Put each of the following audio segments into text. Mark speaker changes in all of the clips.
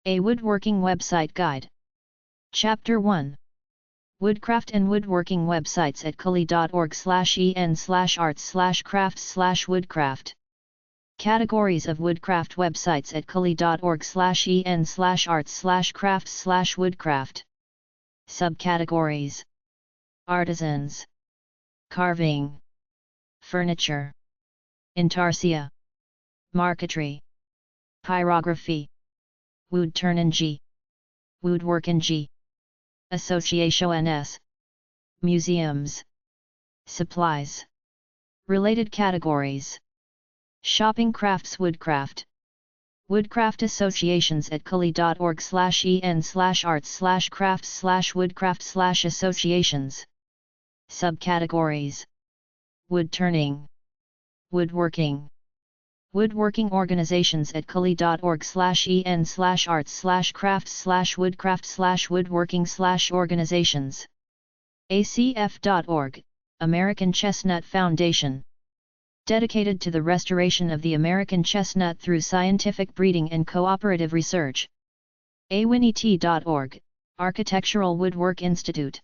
Speaker 1: A Woodworking Website Guide. Chapter 1. Woodcraft and Woodworking Websites at cully.org/en/arts/crafts/woodcraft. Categories of Woodcraft websites at cully.org/en/arts/crafts/woodcraft. Subcategories: Artisans, Carving, Furniture, Intarsia, Marquetry, Pyrography, Woodturning, Woodworking, Associations, Museums, Supplies. Related categories: Shopping crafts. Woodcraft. Woodcraft associations at cully.org/en/arts/crafts/woodcraft/associations. Subcategories: Woodturning, Woodworking. Woodworking organizations at cully.org/en/arts/crafts/woodcraft/woodworking/organizations. ACF.org, American Chestnut Foundation. Dedicated to the restoration of the American chestnut through scientific breeding and cooperative research. awinit.org, Architectural Woodwork Institute.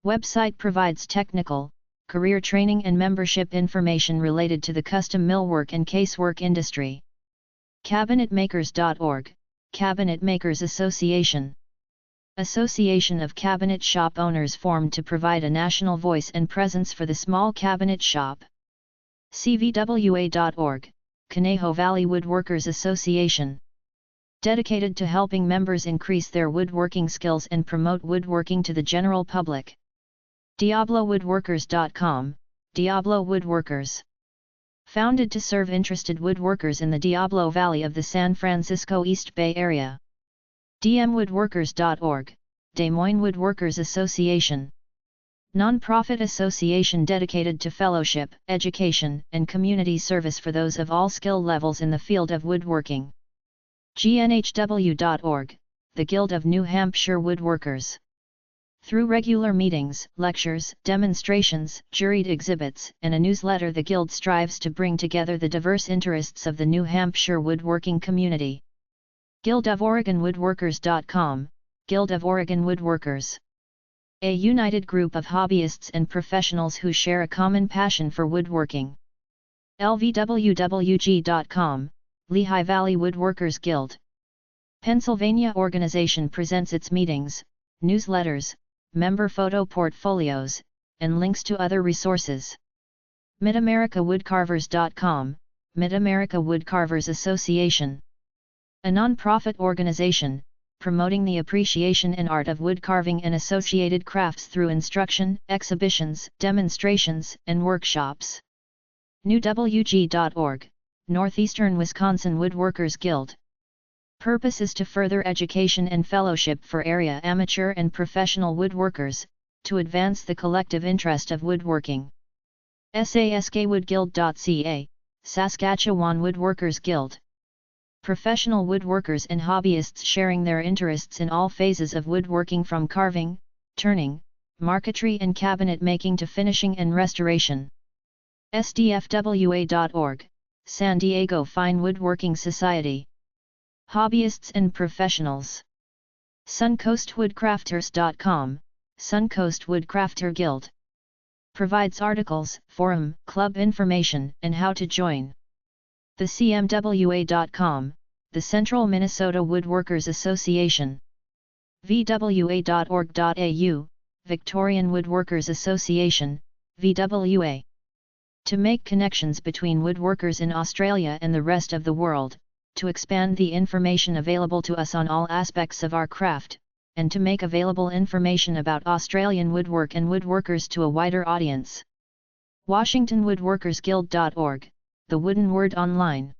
Speaker 1: Website provides technical, career training and membership information related to the custom millwork and casework industry. Cabinetmakers.org, Cabinet Makers Association. Association of cabinet shop owners formed to provide a national voice and presence for the small cabinet shop. CVWA.org, Conejo Valley Woodworkers Association. Dedicated to helping members increase their woodworking skills and promote woodworking to the general public. DiabloWoodworkers.com, Diablo Woodworkers. Founded to serve interested woodworkers in the Diablo Valley of the San Francisco East Bay Area. DMWoodworkers.org, Des Moines Woodworkers Association. Non-profit association dedicated to fellowship, education, and community service for those of all skill levels in the field of woodworking. GNHW.org, the Guild of New Hampshire Woodworkers. Through regular meetings, lectures, demonstrations, juried exhibits, and a newsletter, the Guild strives to bring together the diverse interests of the New Hampshire woodworking community. GuildofOregonWoodworkers.com, Guild of Oregon Woodworkers. A united group of hobbyists and professionals who share a common passion for woodworking. LVWWG.com, Lehigh Valley Woodworkers Guild. Pennsylvania organization presents its meetings, newsletters, member photo portfolios, and links to other resources. MidAmericaWoodcarvers.com, Mid-America Woodcarvers Association. A non-profit organization, promoting the appreciation and art of woodcarving and associated crafts through instruction, exhibitions, demonstrations, and workshops. NewWG.org, Northeastern Wisconsin Woodworkers Guild. Purpose is to further education and fellowship for area amateur and professional woodworkers, to advance the collective interest of woodworking. SASKWoodGuild.ca, Saskatchewan Woodworkers Guild. Professional woodworkers and hobbyists sharing their interests in all phases of woodworking, from carving, turning, marquetry and cabinet making to finishing and restoration. SDFWA.org, San Diego Fine Woodworking Society. Hobbyists and professionals. SuncoastWoodcrafters.com, Suncoast Woodcrafter Guild. Provides articles, forum, club information, and how to join. The CMWA.com, the Central Minnesota Woodworkers Association. VWA.org.au, Victorian Woodworkers Association, VWA. To make connections between woodworkers in Australia and the rest of the world, to expand the information available to us on all aspects of our craft, and to make available information about Australian woodwork and woodworkers to a wider audience. WashingtonWoodworkersGuild.org, the Wooden Word Online.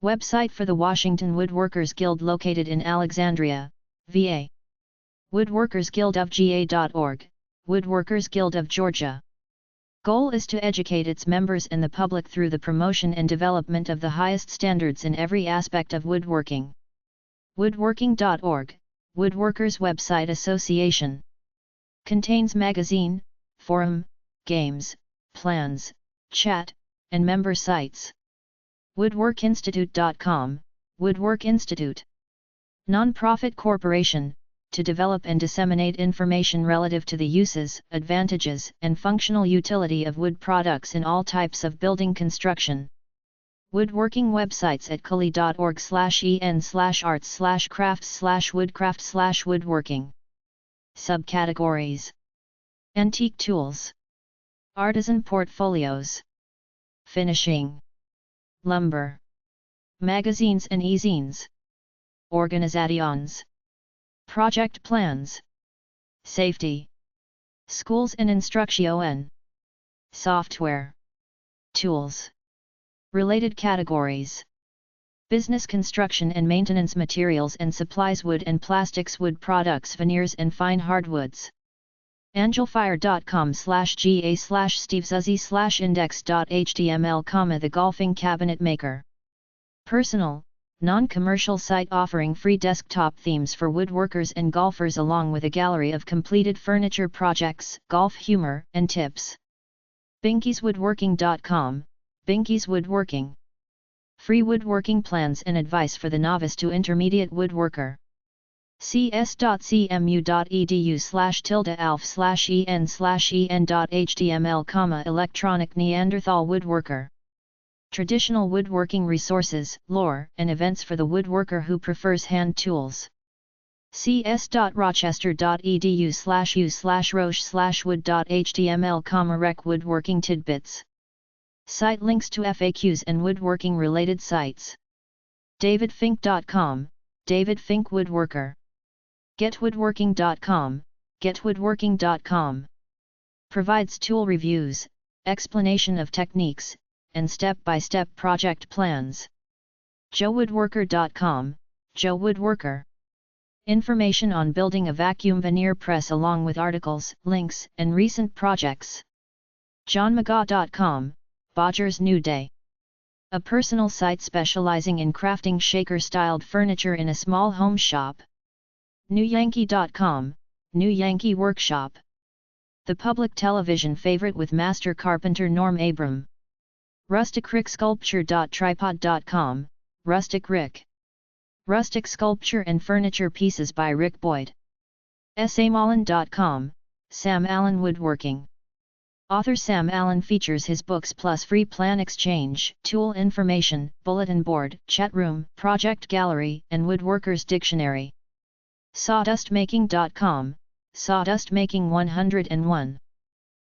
Speaker 1: Website for the Washington Woodworkers Guild located in Alexandria, VA. WoodworkersGuildofGA.org, Woodworkers Guild of Georgia. Goal is to educate its members and the public through the promotion and development of the highest standards in every aspect of woodworking. Woodworking.org, Woodworkers Website Association. Contains magazine, forum, games, plans, chat, and member sites. WoodworkInstitute.com, Woodwork Institute. Non-profit corporation, to develop and disseminate information relative to the uses, advantages, and functional utility of wood products in all types of building construction. Woodworking websites at culi.org/en/arts/crafts/woodcraft/woodworking. Subcategories: Antique tools, Artisan portfolios, Finishing, Lumber, Magazines and e-zines, Organizations, Project plans, Safety, Schools and Instruction, Software, Tools. Related categories: Business construction and maintenance materials and supplies, wood and plastics, wood products, veneers and fine hardwoods. angelfire.com/ga/stevesuzzy/index.html, The Golfing Cabinet Maker. Personal, non-commercial site offering free desktop themes for woodworkers and golfers, along with a gallery of completed furniture projects, golf humor, and tips. binkieswoodworking.com, Binkies Woodworking. Free woodworking plans and advice for the novice to intermediate woodworker. cs.cmu.edu/alf/en/en.html, Electronic Neanderthal Woodworker. Traditional woodworking resources, lore, and events for the woodworker who prefers hand tools. cs.rochester.edu/u/roche/wood.html, Rec woodworking tidbits. Site links to FAQs and woodworking related sites. davidfink.com, David Fink Woodworker. getwoodworking.com, getwoodworking.com. Provides tool reviews, explanation of techniques, and step-by-step project plans. joewoodworker.com, Joe Woodworker. Information on building a vacuum veneer press along with articles, links, and recent projects. johnmcgaw.com, Bodger's New Day. A personal site specializing in crafting shaker-styled furniture in a small home shop. newyankee.com, New Yankee Workshop. The public television favorite with master carpenter Norm Abram. rusticricksculpture.tripod.com, Rustic Rick. Rustic sculpture and furniture pieces by Rick Boyd. samallen.com, Sam Allen Woodworking. Author Sam Allen features his books plus free plan exchange, tool information, bulletin board, chat room, project gallery, and woodworkers dictionary. sawdustmaking.com, Sawdust Making 101.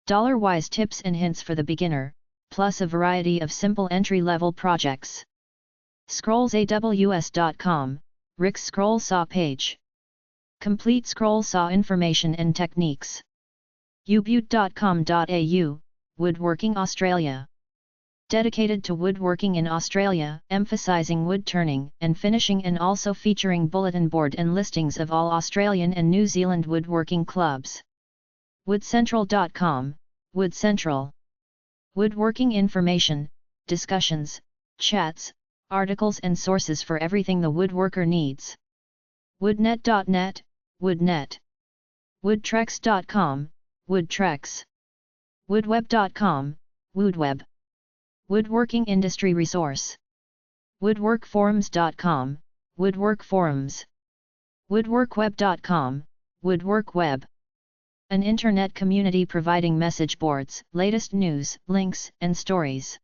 Speaker 1: $wise tips and hints for the beginner, plus a variety of simple entry-level projects. scrollsaws.com, Rick's scroll saw page. Complete scroll saw information and techniques. ubutte.com.au, Woodworking Australia. Dedicated to woodworking in Australia, emphasizing wood turning and finishing, and also featuring bulletin board and listings of all Australian and New Zealand woodworking clubs. woodcentral.com, Wood Central. Woodworking information, discussions, chats, articles and sources for everything the woodworker needs. woodnet.net, Woodnet. woodtrex.com, Woodtrex. woodweb.com, Woodweb. Woodworking industry resource. woodworkforums.com, Woodwork Forums. woodworkweb.com, Woodwork Web. An internet community providing message boards, latest news, links, and stories.